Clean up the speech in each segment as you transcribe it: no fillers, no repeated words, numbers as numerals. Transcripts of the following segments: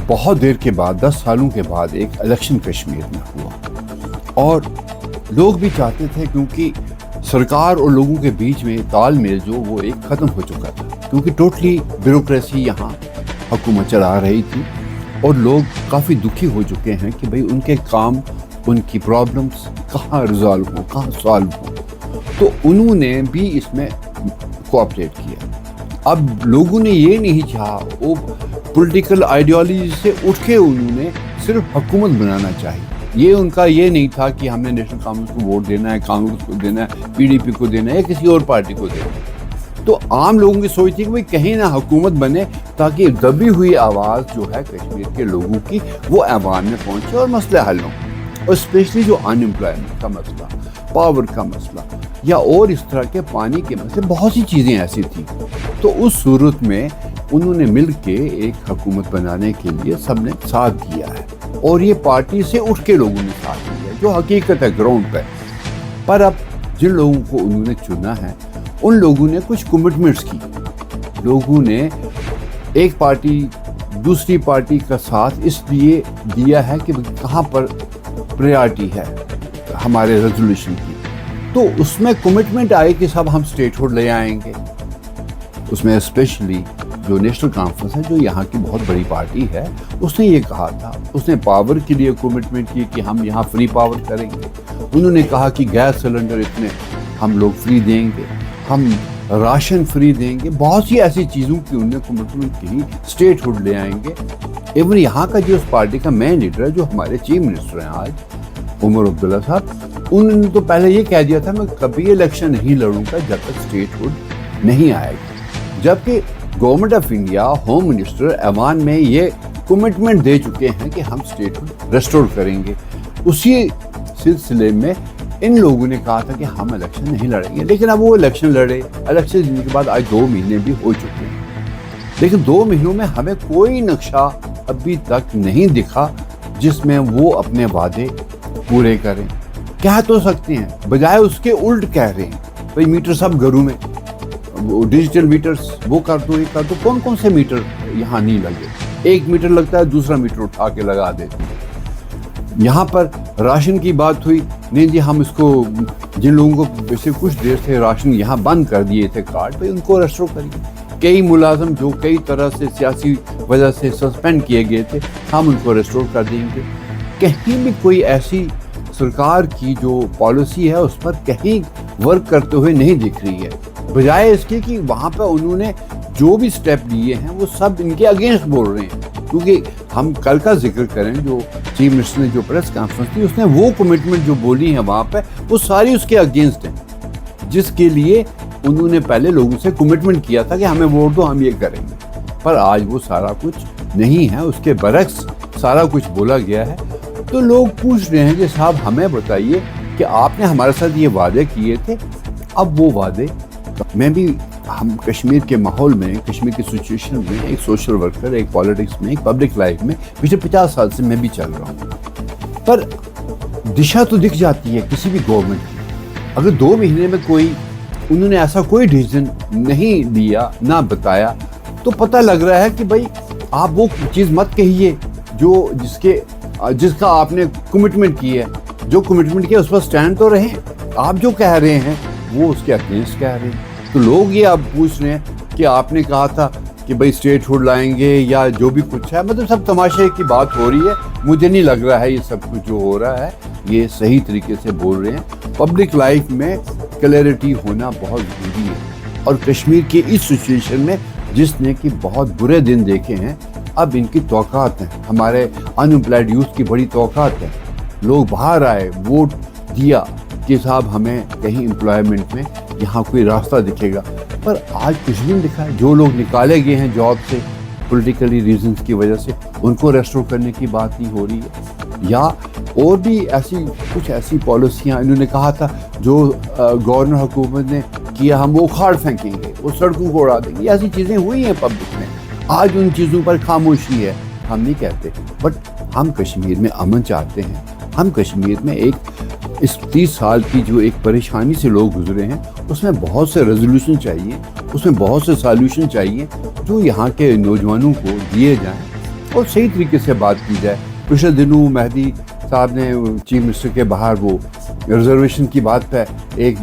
بہت دیر کے بعد 10 سالوں کے بعد ایک الیکشن کشمیر میں ہوا، اور لوگ بھی چاہتے تھے کیونکہ سرکار اور لوگوں کے بیچ میں تال میل جو وہ ایک ختم ہو چکا تھا، کیونکہ ٹوٹلی بیوروکریسی یہاں حکومت چلا رہی تھی اور لوگ کافی دکھی ہو چکے ہیں کہ بھئی ان کے کام، ان کی پرابلمس کہاں ریزالو ہوں، کہاں سالو ہوں۔ تو انہوں نے بھی اس میں کوآپریٹ کیا۔ اب لوگوں نے یہ نہیں چاہا، وہ پولیٹیکل آئیڈیالوجی سے اٹھ کے انہوں نے صرف حکومت بنانا چاہی۔ یہ ان کا یہ نہیں تھا کہ ہم نے نیشنل کانفرنس کو ووٹ دینا ہے، کانگریس کو دینا ہے، پی ڈی پی کو دینا ہے یا کسی اور پارٹی کو دینا ہے۔ تو عام لوگوں کی سوچ تھی کہ کہیں نہ حکومت بنے تاکہ دبی ہوئی آواز جو ہے کشمیر کے لوگوں کی وہ عوام میں پہنچے اور مسئلے حل ہوں، اور اسپیشلی جو ان امپلائمنٹ کا مسئلہ، پاور کا مسئلہ یا اور اس طرح کے پانی کے مسئلے، بہت سی چیزیں ایسی تھیں۔ تو اس صورت میں انہوں نے مل کے ایک حکومت بنانے کے لیے سب نے ساتھ دیا ہے، اور یہ پارٹی سے اٹھ کے لوگوں نے ساتھ دیا ہے، جو حقیقت ہے گراؤنڈ پہ۔ پر اب جن لوگوں کو انہوں نے چنا ہے ان لوگوں نے کچھ کمٹمنٹس کی۔ لوگوں نے ایک پارٹی دوسری پارٹی کا ساتھ اس لیے دیا ہے کہ کہاں پر پریارٹی ہے ہمارے ریزولوشن کی، تو اس میں کمٹمنٹ آئے کہ سب ہم اسٹیٹ ہوڈ لے آئیں گے۔ اس میں اسپیشلی جو نیشنل کانفرنس ہے، جو یہاں کی بہت بڑی پارٹی ہے، اس نے یہ کہا تھا، اس نے پاور کے لیے کمٹمنٹ کی کہ ہم یہاں فری پاور کریں گے۔ انہوں نے کہا کہ گیس سلنڈر اتنے ہم لوگ فری دیں گے، ہم راشن فری دیں گے، بہت سی ایسی چیزوں کی انہوں نے کمٹمنٹ کی، اسٹیٹ ہوڈ لے آئیں گے۔ ایون یہاں کا جو اس پارٹی کا مین لیڈر ہے، جو ہمارے چیف منسٹر ہیں آج، عمر عبداللہ صاحب، انہوں نے تو پہلے یہ کہہ دیا تھا میں کبھی الیکشن نہیں لڑوں گا جب تک اسٹیٹ ہوڈ نہیں آئے گا، جبکہ government of India, home minister ایوان میں یہ کمٹمنٹ دے چکے ہیں کہ ہم اسٹیٹ ہوڈ ریسٹور کریں گے۔ اسی سلسلے میں ان لوگوں نے کہا تھا کہ ہم الیکشن نہیں لڑیں گے، لیکن اب وہ الیکشن لڑے۔ الیکشن جیتنے کے بعد آج 2 مہینے بھی ہو چکے ہیں، لیکن 2 مہینوں میں ہمیں کوئی نقشہ ابھی تک نہیں دکھا جس میں وہ اپنے وعدے پورے کریں۔ کہہ تو سکتے ہیں، بجائے اس کے الٹ کہہ رہے ہیں بھئی میٹر سب گھروں میں، ڈیجیٹل میٹرز وہ کر دو، یہ کر دو۔ کون سے میٹر یہاں نہیں لگے؟ ایک میٹر لگتا ہے، دوسرا میٹر اٹھا کے لگا دیتے ہیں۔ یہاں پر راشن کی بات ہوئی، نہیں جی ہم اس کو، جن لوگوں کو ویسے کچھ دیر سے راشن یہاں بند کر دیے تھے کارڈ پہ، ان کو ریسٹور کریے۔ کئی ملازم جو کئی طرح سے سیاسی وجہ سے سسپینڈ کیے گئے تھے، ہم ان کو ریسٹور کر دیں گے۔ کہیں بھی کوئی ایسی سرکار کی جو پالیسی ہے اس پر کہیں ورک کرتے ہوئے نہیں دکھ رہی ہے، بجائے اس کے کہ وہاں پہ انہوں نے جو بھی سٹیپ لیے ہیں وہ سب ان کے اگینسٹ بول رہے ہیں۔ کیونکہ ہم کل کا ذکر کریں، جو چیف منسٹر نے جو پریس کانفرنس کی، اس نے وہ کمٹمنٹ جو بولی ہیں وہاں پہ، وہ ساری اس کے اگینسٹ ہیں، جس کے لیے انہوں نے پہلے لوگوں سے کمٹمنٹ کیا تھا کہ ہمیں ووٹ دو، ہم یہ کریں گے۔ پر آج وہ سارا کچھ نہیں ہے، اس کے برعکس سارا کچھ بولا گیا ہے۔ تو لوگ پوچھ رہے ہیں کہ صاحب ہمیں بتائیے کہ آپ نے ہمارے ساتھ یہ وعدے کیے تھے، اب وہ وعدے میں بھی، ہم کشمیر کے ماحول میں، کشمیر کی سچویشن میں، ایک سوشل ورکر، ایک پالیٹکس میں، ایک پبلک لائف میں پچھلے 50 سال سے میں بھی چل رہا ہوں، پر دشا تو دکھ جاتی ہے کسی بھی گورنمنٹ کی۔ اگر 2 مہینے میں انہوں نے ایسا کوئی ڈیسیژن نہیں لیا، نہ بتایا، تو پتہ لگ رہا ہے کہ بھائی آپ وہ چیز مت کہیے جس کا آپ نے کمٹمنٹ کی ہے، جو کمٹمنٹ کیا اس پر سٹینڈ تو رہیں۔ آپ جو کہہ رہے ہیں وہ اس کے اگینسٹ کہہ رہے ہیں۔ تو لوگ یہ اب پوچھ رہے ہیں کہ آپ نے کہا تھا کہ بھائی اسٹیٹ ہوڈ لائیں گے یا جو بھی کچھ ہے، مطلب سب تماشے کی بات ہو رہی ہے۔ مجھے نہیں لگ رہا ہے یہ سب کچھ جو ہو رہا ہے یہ صحیح طریقے سے بول رہے ہیں۔ پبلک لائف میں کلیئرٹی ہونا بہت ضروری ہے، اور کشمیر کی اس سچویشن میں جس نے کہ بہت برے دن دیکھے ہیں، اب ان کی توقعات ہیں، ہمارے ان امپلائڈ یوتھ کی بڑی توقعات ہیں۔ لوگ باہر آئے، ووٹ دیا کہ صاحب ہمیں کہیں امپلائمنٹ میں یہاں کوئی راستہ دکھے گا، پر آج کچھ بھی نہیں دکھا ہے۔ جو لوگ نکالے گئے ہیں جاب سے پولیٹیکلی ریزنز کی وجہ سے، ان کو ریسٹور کرنے کی بات نہیں ہو رہی ہے، یا اور بھی کچھ ایسی پالیسیاں انہوں نے کہا تھا جو گورنر حکومت نے کیا، ہم وہ اکھاڑ پھینکیں گے، وہ سڑکوں کو اڑا دیں گے۔ ایسی چیزیں ہوئی ہیں پبلک میں، آج ان چیزوں پر خاموشی ہے۔ ہم نہیں کہتے، بٹ ہم کشمیر میں امن چاہتے ہیں۔ ہم کشمیر میں اس 30 سال کی جو ایک پریشانی سے لوگ گزرے ہیں، اس میں بہت سے ریزولوشن چاہیے، اس میں بہت سے سالوشن چاہیے جو یہاں کے نوجوانوں کو دیے جائیں، اور صحیح طریقے سے بات کی جائے. پچھلے دنوں مہدی صاحب نے چیف منسٹر کے باہر وہ ریزرویشن کی بات پہ ایک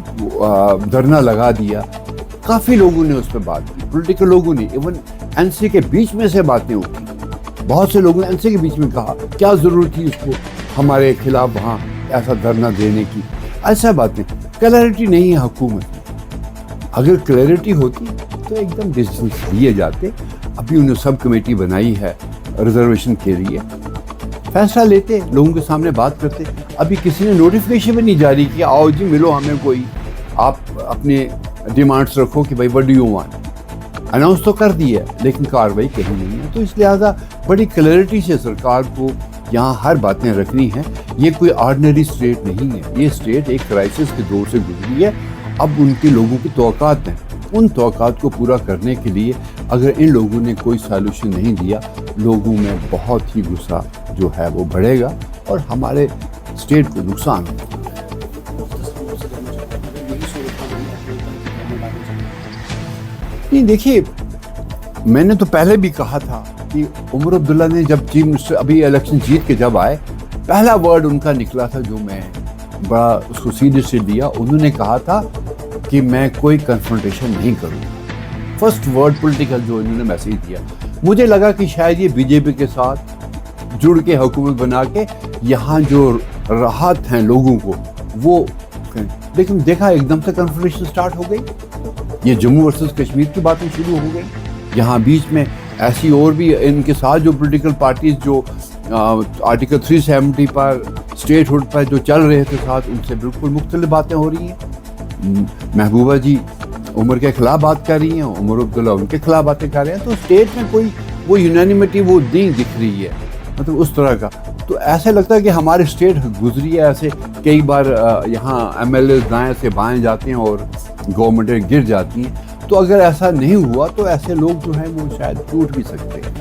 دھرنا لگا دیا. کافی لوگوں نے اس پہ بات کی, پولیٹیکل لوگوں نے, ایون این سی کے بیچ میں سے باتیں اٹھی. بہت سے لوگوں نے این سی کے بیچ میں کہا کیا ضرورت تھی اس کو ہمارے خلاف وہاں ایسا دھرنا دینے کی. ایسا باتیں, کلیئرٹی نہیں ہے حکومت میں. اگر کلیئرٹی ہوتی تو ایک دم ڈیسیژنس لیے جاتے. ابھی انہوں نے سب کمیٹی بنائی ہے ریزرویشن کے لیے, فیصلہ لیتے, لوگوں کے سامنے بات کرتے. ابھی کسی نے نوٹیفیکیشن بھی نہیں جاری کیا آؤ جی ملو ہمیں, کوئی آپ اپنے ڈیمانڈس رکھو کہ بھائی what do you want. Announce تو کر دی ہے لیکن کارروائی کہیں نہیں ہے. تو اس لہٰذا بڑی کلیئرٹی سے سرکار کو یہاں ہر باتیں رکھنی ہیں. یہ کوئی آرڈنری اسٹیٹ نہیں ہے, یہ اسٹیٹ ایک کرائسس کے دور سے گزری ہے. اب ان کے لوگوں کی توقعات ہیں, ان توقعات کو پورا کرنے کے لیے اگر ان لوگوں نے کوئی سالوشن نہیں دیا, لوگوں میں بہت ہی غصہ جو ہے وہ بڑھے گا اور ہمارے اسٹیٹ کو نقصان ہوگا. نہیں دیکھیے, میں نے تو پہلے بھی کہا تھا کہ عمر عبداللہ نے جب چیف منسٹر ابھی الیکشن جیت کے جب آئے, پہلا ورڈ ان کا نکلا تھا جو میں بڑا اس کو سیریس لیا. انہوں نے کہا تھا کہ میں کوئی کنفرنٹیشن نہیں کروں. فرسٹ ورڈ پولیٹیکل جو انہوں نے میسیج دیا, مجھے لگا کہ شاید یہ بی جے پی کے ساتھ جڑ کے حکومت بنا کے یہاں جو راحت ہیں لوگوں کو وہ, لیکن دیکھا ایک دم سے کنفرنٹیشن سٹارٹ ہو گئی. یہ جموں ورسز کشمیر کی باتیں شروع ہو گئی. یہاں بیچ میں ایسی اور بھی ان کے ساتھ جو پولیٹیکل پارٹیز جو آرٹیکل 370 پر اسٹیٹ ہوڈ پر جو چل رہے تھے ساتھ, ان سے بالکل مختلف باتیں ہو رہی ہیں. محبوبہ جی عمر کے خلاف بات کر رہی ہیں, عمر عبداللہ ان کے خلاف باتیں کر رہے ہیں. تو اسٹیٹ میں کوئی وہ یونینیمٹی وہ نہیں دکھ رہی ہے, مطلب اس طرح کا. تو ایسے لگتا ہے کہ ہماری اسٹیٹ گزری ہے ایسے. کئی بار یہاں ایم ایل اے دائیں سے بائیں جاتے ہیں اور گورنمنٹیں گر جاتی ہیں. تو اگر ایسا نہیں ہوا تو ایسے لوگ جو ہیں وہ شاید ٹوٹ بھی سکتے ہیں.